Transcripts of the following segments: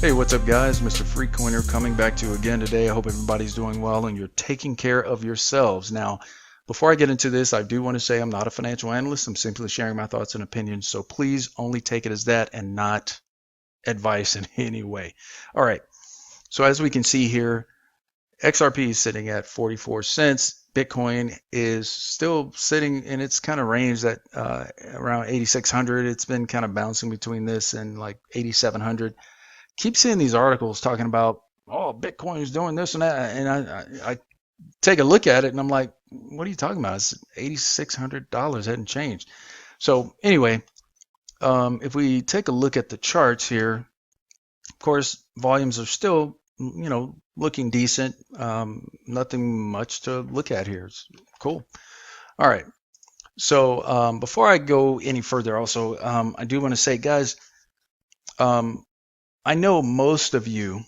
Hey, what's up guys? Mr. Free Coiner coming back to you again today. I hope everybody's doing well and you're taking care of yourselves. Now, before I get into this, I do want to say I'm not a financial analyst. I'm simply sharing my thoughts and opinions. So please only take it as that and not advice in any way. All right. So as we can see here, XRP is sitting at 44 cents. Bitcoin is still sitting in its kind of range that around 8,600. It's been kind of bouncing between this and like 8,700. Keep seeing these articles talking about, oh, Bitcoin is doing this and that, and I take a look at it and I'm like, what are you talking about? It's $8,600, hadn't changed. So anyway, if we take a look at the charts here, of course, volumes are still, looking decent. Nothing much to look at here. It's cool. All right. So before I go any further, also, I do want to say, guys, I know most of you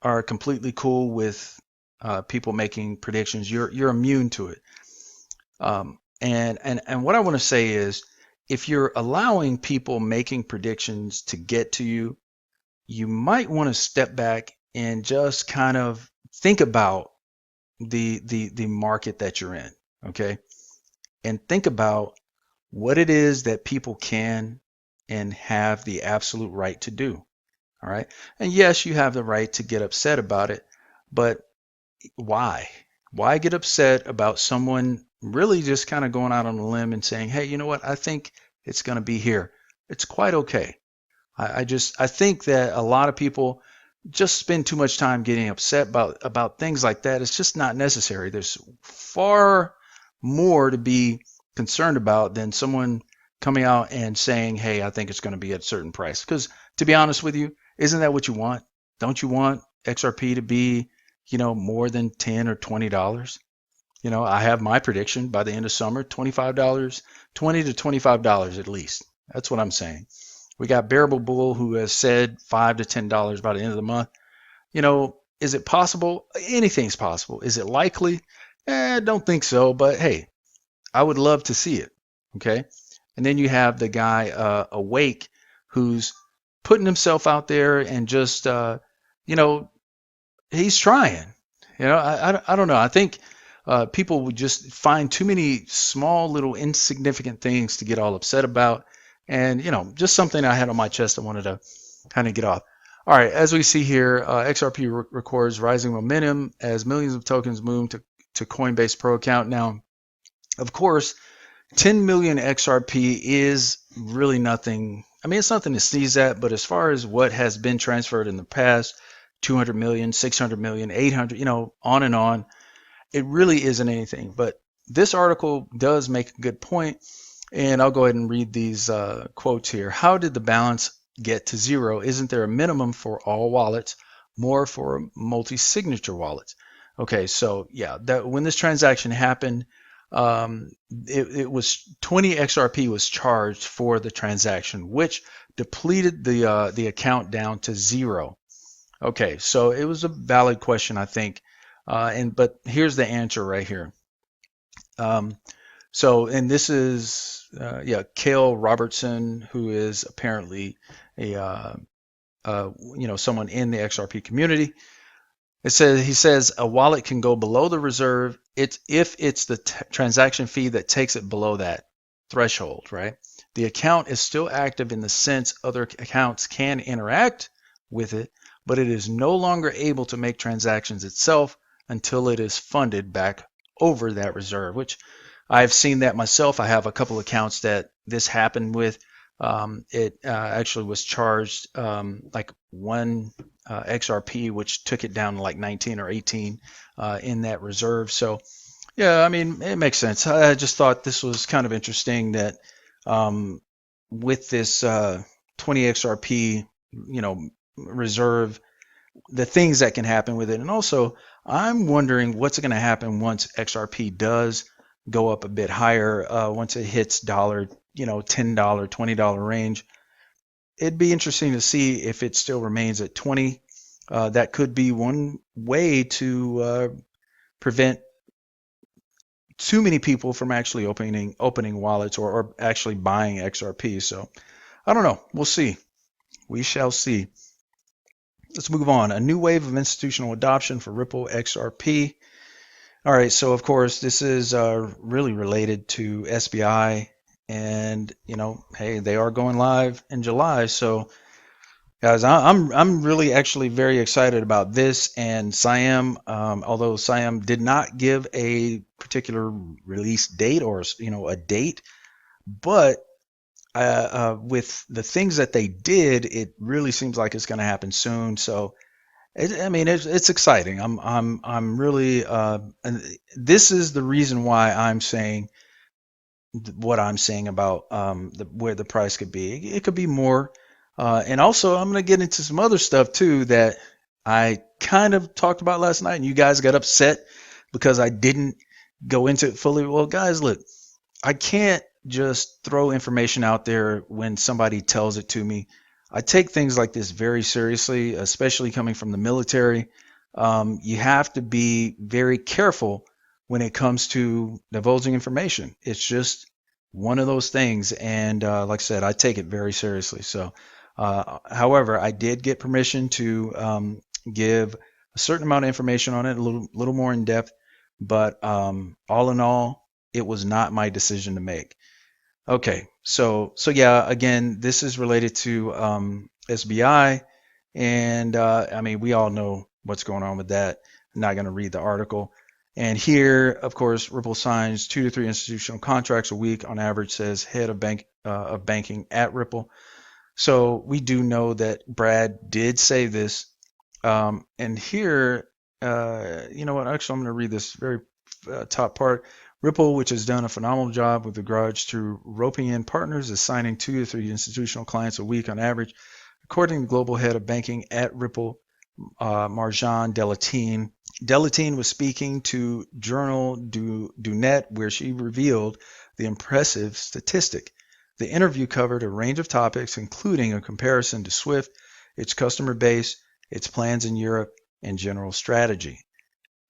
are completely cool with people making predictions. You're immune to it. And what I want to say is, if you're allowing people making predictions to get to you, you might want to step back and just kind of think about the market that you're in, okay? And think about what it is that people can and have the absolute right to do. All right. And yes, you have the right to get upset about it, but why? Why get upset about someone really just kind of going out on a limb and saying, hey, you know what? I think it's going to be here. It's quite okay. I think that a lot of people just spend too much time getting upset about things like that. It's just not necessary. There's far more to be concerned about than someone coming out and saying, hey, I think it's going to be at a certain price. Because to be honest with you, isn't that what you want? Don't you want XRP to be, more than $10 or $20? I have my prediction by the end of summer, $25, $20 to $25 at least. That's what I'm saying. We got Bearable Bull who has said $5 to $10 by the end of the month. Is it possible? Anything's possible. Is it likely? Don't think so, but hey, I would love to see it. Okay. And then you have the guy Awake, who's putting himself out there and just he's trying. I don't know. I think people would just find too many small little insignificant things to get all upset about, and just something I had on my chest I wanted to kind of get off. All right, as we see here, XRP records rising momentum as millions of tokens move to Coinbase Pro account. Now, of course, 10 million XRP is really nothing. I mean, it's nothing to sneeze at, but as far as what has been transferred in the past, 200 million, 600 million, 800, on and on, it really isn't anything. But this article does make a good point, and I'll go ahead and read these quotes here. How did the balance get to zero? Isn't there a minimum for all wallets, more for multi-signature wallets? Okay, so yeah, when this transaction happened, it was 20 XRP was charged for the transaction, which depleted the account down to zero. Okay, so it was a valid question, I think, but here's the answer right here. And this is Coil Robertson, who is apparently a someone in the XRP community. He says a wallet can go below the reserve if it's the transaction fee that takes it below that threshold, right? The account is still active in the sense other accounts can interact with it, but it is no longer able to make transactions itself until it is funded back over that reserve, which I've seen that myself. I have a couple accounts that this happened with. It actually was charged like one XRP, which took it down to like 19 or 18 in that reserve. So yeah, I mean, it makes sense. I just thought this was kind of interesting that with this 20 XRP, reserve, the things that can happen with it. And also, I'm wondering what's going to happen once XRP does go up a bit higher, once it hits $10, $20 range. It'd be interesting to see if it still remains at 20. That could be one way to prevent too many people from actually opening wallets or actually buying XRP. So I don't know. We'll see. We shall see. let's move on. A new wave of institutional adoption for Ripple XRP. All right, so of course this is really related to SBI, and hey, they are going live in July. So guys, I'm really actually very excited about this. And Siam, although Siam did not give a particular release date or a date, but with the things that they did, it really seems like it's going to happen soon. So I mean, it's exciting. I'm really, and this is the reason why I'm saying what I'm saying about where the price could be. It could be more, and also I'm going to get into some other stuff too that I kind of talked about last night, and you guys got upset because I didn't go into it fully. Well, guys, look, I can't just throw information out there when somebody tells it to me. I take things like this very seriously, especially coming from the military. You have to be very careful when it comes to divulging information. It's just one of those things. And like I said, I take it very seriously. So, however, I did get permission to give a certain amount of information on it, a little more in depth. But all in all, it was not my decision to make. Okay, so yeah, again, this is related to SBI, and I mean, we all know what's going on with that. I'm not going to read the article. And here, of course, Ripple signs 2 to 3 institutional contracts a week on average, says head of banking at Ripple. So we do know that Brad did say this. And here, you know what? Actually, I'm going to read this very top part. Ripple, which has done a phenomenal job with regards to roping in partners, is signing 2 to 3 institutional clients a week on average, according to global head of banking at Ripple, Marjan Delatine. Delatine was speaking to Journal du Net, where she revealed the impressive statistic. The interview covered a range of topics, including a comparison to Swift, its customer base, its plans in Europe, and general strategy.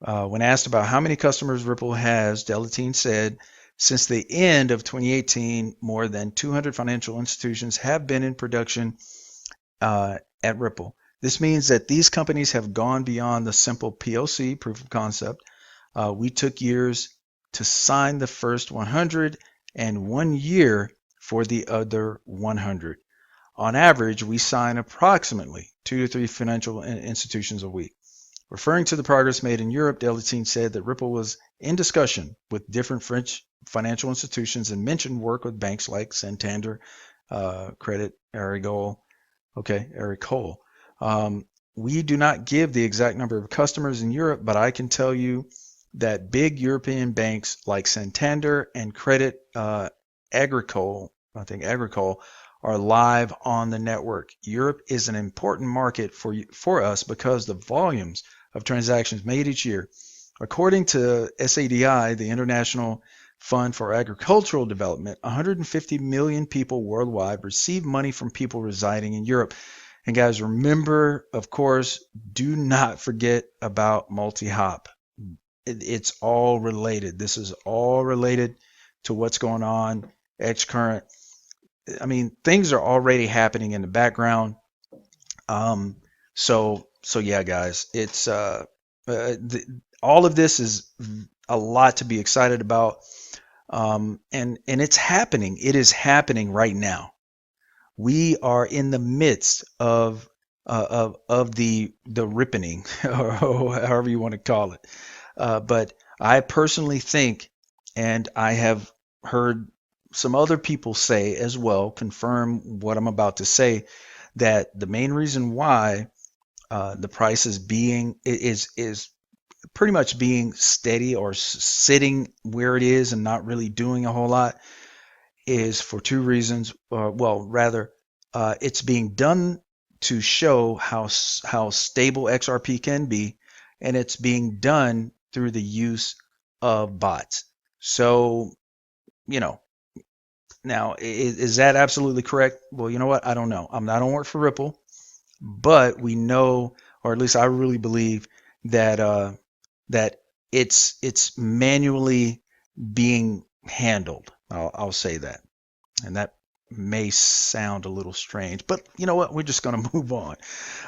When asked about how many customers Ripple has, Delatine said, since the end of 2018, more than 200 financial institutions have been in production at Ripple. This means that these companies have gone beyond the simple POC, proof of concept. We took years to sign the first 100 and 1 year for the other 100. On average, we sign approximately 2 to 3 financial institutions a week. Referring to the progress made in Europe, Delatine said that Ripple was in discussion with different French financial institutions and mentioned work with banks like Santander, Credit Agricole. We do not give the exact number of customers in Europe, but I can tell you that big European banks like Santander and Credit Agricole, are live on the network. Europe is an important market for us because the volumes of transactions made each year. According to SADI, the International Fund for Agricultural Development, 150 million people worldwide receive money from people residing in Europe. And guys, remember, of course, do not forget about multi-hop. It's all related. This is all related to what's going on, X-Current. I mean, things are already happening in the background. So yeah, guys, it's all of this is a lot to be excited about, and it's happening. It is happening right now. We are in the midst of the ripening, or however you want to call it. But I personally think, and I have heard some other people say as well, confirm what I'm about to say, that the main reason why the price is pretty much being steady or sitting where it is and not really doing a whole lot is for two reasons. It's being done to show how stable XRP can be, and it's being done through the use of bots. So, now is that absolutely correct? Well, you know what? I don't know. I don't work for Ripple, but we know, or at least I really believe that that it's manually being handled. I'll say that, and that may sound a little strange, but you know what? We're just going to move on.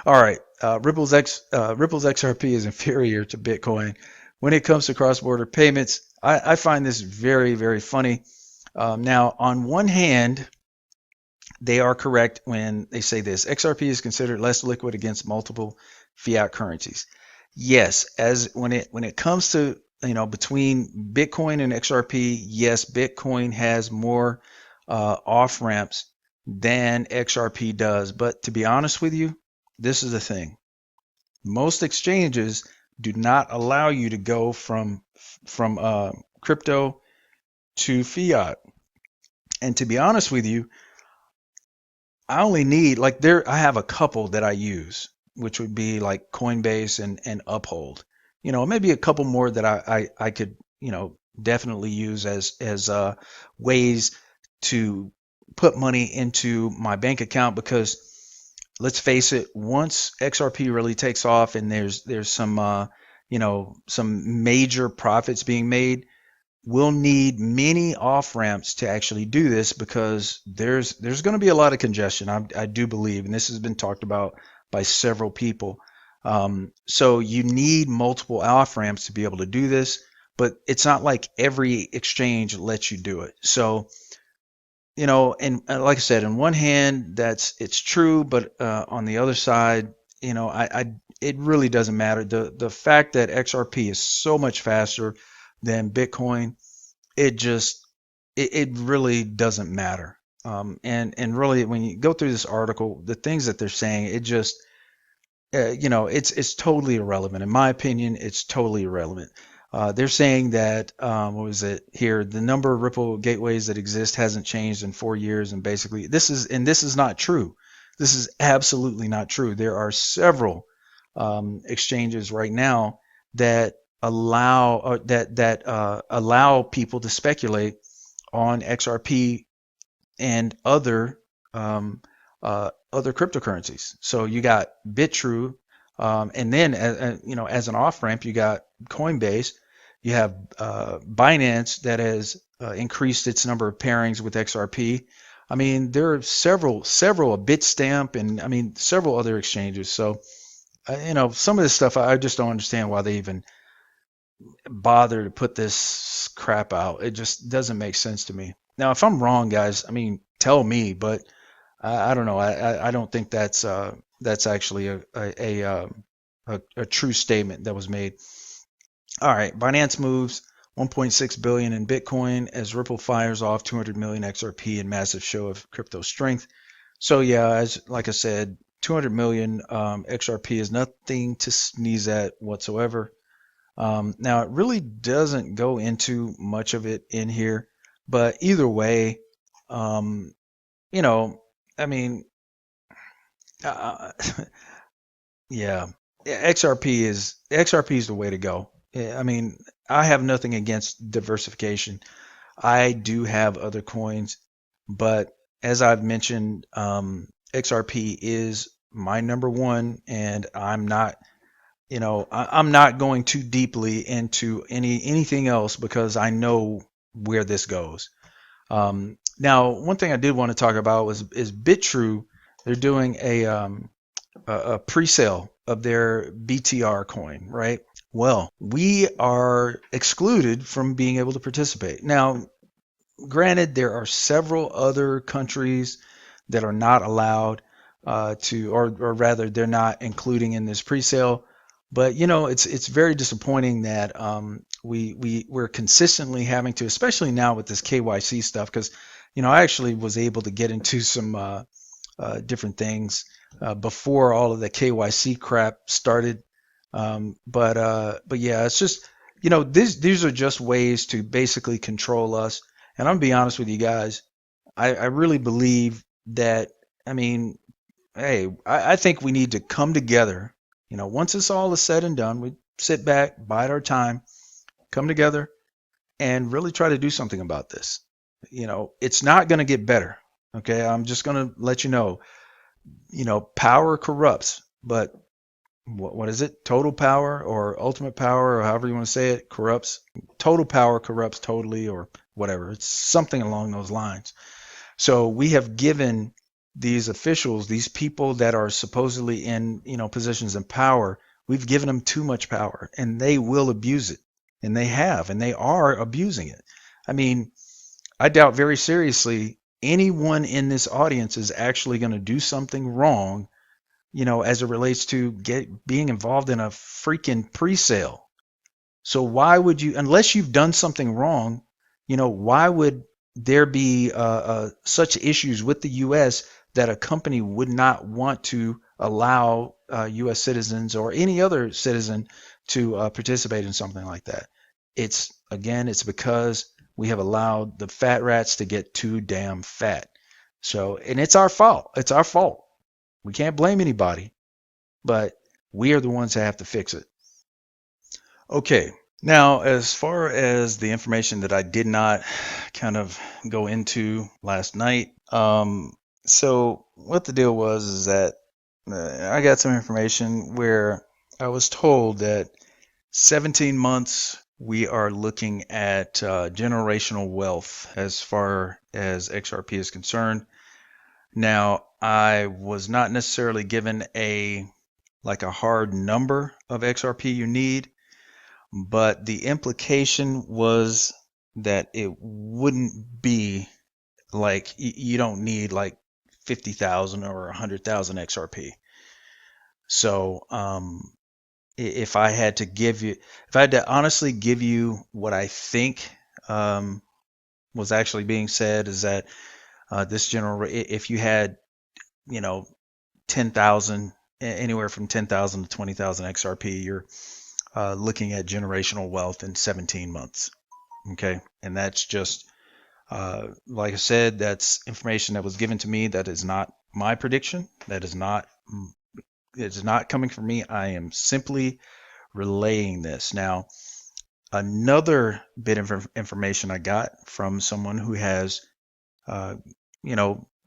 All right, Ripple's XRP is inferior to Bitcoin when it comes to cross-border payments. I find this very, very funny. Now, on one hand, they are correct when they say this: XRP is considered less liquid against multiple fiat currencies. Yes, as when it comes to between Bitcoin and XRP, yes, Bitcoin has more off ramps than XRP does. But to be honest with you, this is the thing: most exchanges do not allow you to go from crypto to fiat. And to be honest with you, I only need I have a couple that I use, which would be like Coinbase and Uphold. Maybe a couple more that I could, definitely use as ways to put money into my bank account because let's face it, once XRP really takes off and there's some major profits being made, we'll need many off ramps to actually do this because there's going to be a lot of congestion. I do believe, and this has been talked about by several people. So you need multiple off ramps to be able to do this, but it's not like every exchange lets you do it. So and like I said, on one hand, it's true, but on the other side, it really doesn't matter. The fact that XRP is so much faster than Bitcoin, it really doesn't matter. And really, when you go through this article, the things that they're saying, it just it's totally irrelevant. In my opinion, it's totally irrelevant. They're saying that what was it here? The number of Ripple gateways that exist hasn't changed in 4 years, and basically this is not true. This is absolutely not true. There are several exchanges right now that allow people to speculate on XRP and other cryptocurrencies. So you got BitTrue, and then as an off ramp, you got Coinbase. You have Binance that has increased its number of pairings with XRP. I mean, there are several, a Bitstamp, and I mean several other exchanges. So some of this stuff I just don't understand why they even bother to put this crap out. It just doesn't make sense to me. Now, if I'm wrong, guys, I mean, tell me, but I don't know. I don't think that's actually a true statement that was made. All right, Binance moves 1.6 billion in Bitcoin as Ripple fires off 200 million XRP in massive show of crypto strength. So yeah, like I said, 200 million XRP is nothing to sneeze at whatsoever. Now, it really doesn't go into much of it in here, but either way, I mean, uh, yeah, XRP is the way to go. I mean, I have nothing against diversification. I do have other coins, but as I've mentioned, XRP is my number one, and I'm not going too deeply into anything else because I know where this goes. Now, one thing I did want to talk about is BitTrue. They're doing a pre-sale of their BTR coin, right? Well, we are excluded from being able to participate. Now, granted, there are several other countries that are not allowed or rather, they're not including in this pre-sale. But it's very disappointing that we're consistently having to, especially now with this KYC stuff, because I actually was able to get into some different things before all of the KYC crap started. But yeah, it's just these are just ways to basically control us. And I'm gonna be honest with you guys, I really believe that. I mean, hey, I think we need to come together. Once this all is said and done, we sit back, bide our time, come together, and really try to do something about this. It's not going to get better. Okay, I'm just going to let you know. Power corrupts, but what is it? Total power or ultimate power, or however you want to say it, corrupts. Total power corrupts totally, or whatever. It's something along those lines. So we have given these officials, these people that are supposedly in, positions of power, we've given them too much power, and they will abuse it. And they have, and they are abusing it. I mean, I doubt very seriously anyone in this audience is actually going to do something wrong, as it relates to being involved in a freaking pre-sale. So why would you, unless you've done something wrong, why would there be such issues with the U.S. that a company would not want to allow U.S. citizens or any other citizen to participate in something like that? It's because we have allowed the fat rats to get too damn fat. So, and it's our fault. It's our fault. We can't blame anybody, but we are the ones that have to fix it. Okay. Now, as far as the information that I did not kind of go into last night, so what the deal was is that I got some information where I was told that 17 months we are looking at generational wealth as far as XRP is concerned. Now, I was not necessarily given a hard number of XRP you need, but the implication was that it wouldn't be like you don't need like 50,000 or 100,000 XRP. So, if I had to honestly give you what I think was actually being said, is that if you had, 10,000, anywhere from 10,000 to 20,000 XRP, you're looking at generational wealth in 17 months. Okay. And that's just, like I said, that's information that was given to me. That is not my prediction. It's not coming from me. I am simply relaying this. Now, another bit of information I got from someone who has,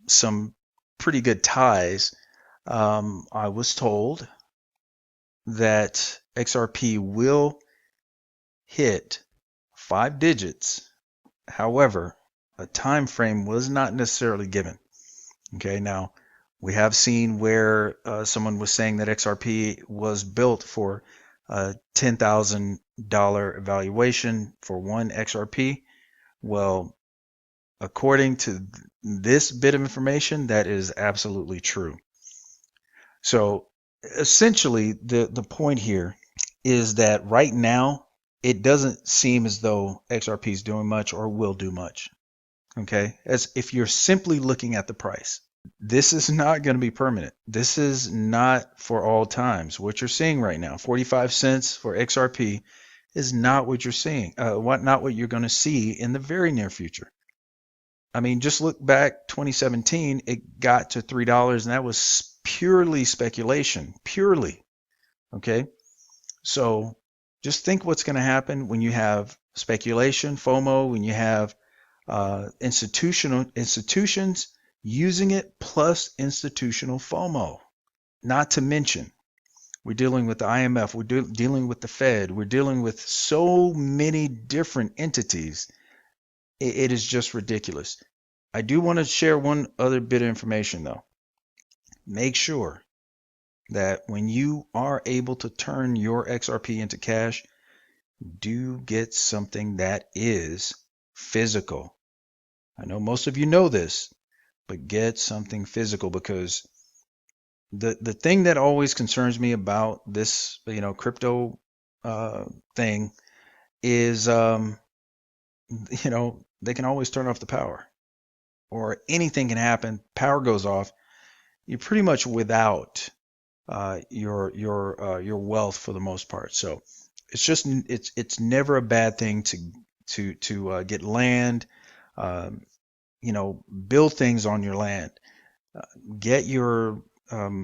some pretty good ties. I was told that XRP will hit 5 digits. However, a time frame was not necessarily given. Okay, now we have seen where someone was saying that XRP was built for a $10,000 evaluation for one XRP. Well, according to this bit of information, that is absolutely true. So essentially, the point here is that right now, it doesn't seem as though XRP is doing much or will do much. Okay, as if you're simply looking at the price, this is not going to be permanent. This is not for all times. What you're seeing right now, 45 cents for XRP, is not what you're seeing. Not what you're going to see in the very near future. I mean, just look back 2017, it got to $3, and that was purely speculation, purely. Okay, so just think what's going to happen when you have speculation, FOMO, when you have institutions using it, plus institutional FOMO. Not to mention, we're dealing with the IMF, we're dealing with the Fed, we're dealing with so many different entities. It is just ridiculous. I do want to share one other bit of information though. Make sure that when you are able to turn your XRP into cash, do get something that is physical. I know most of you know this, but get something physical, because the thing that always concerns me about this, crypto thing is, they can always turn off the power, or anything can happen. Power goes off. You're pretty much without your wealth for the most part. So it's never a bad thing to get land, build things on your land, get your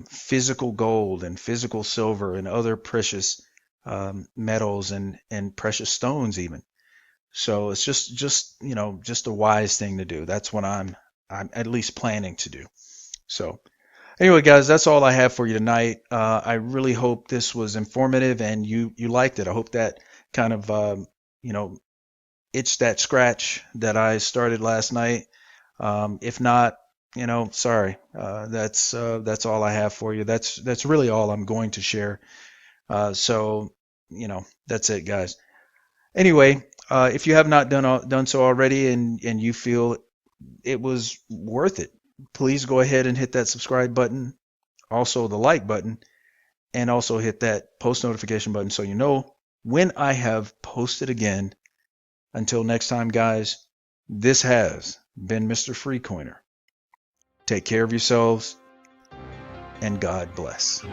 physical gold and physical silver and other precious metals and precious stones even. So it's just a wise thing to do. That's what I'm at least planning to do. So anyway, guys, that's all I have for you tonight. I really hope this was informative and you liked it. I hope that kind of itched that scratch that I started last night. If not, sorry. That's all I have for you. That's really all I'm going to share. So, that's it, guys. Anyway, if you have not done so already, and you feel it was worth it, please go ahead and hit that subscribe button, also the like button, and also hit that post notification button so you know when I have posted again. Until next time, guys, this has been Mr. Freecoiner. Take care of yourselves, and God bless.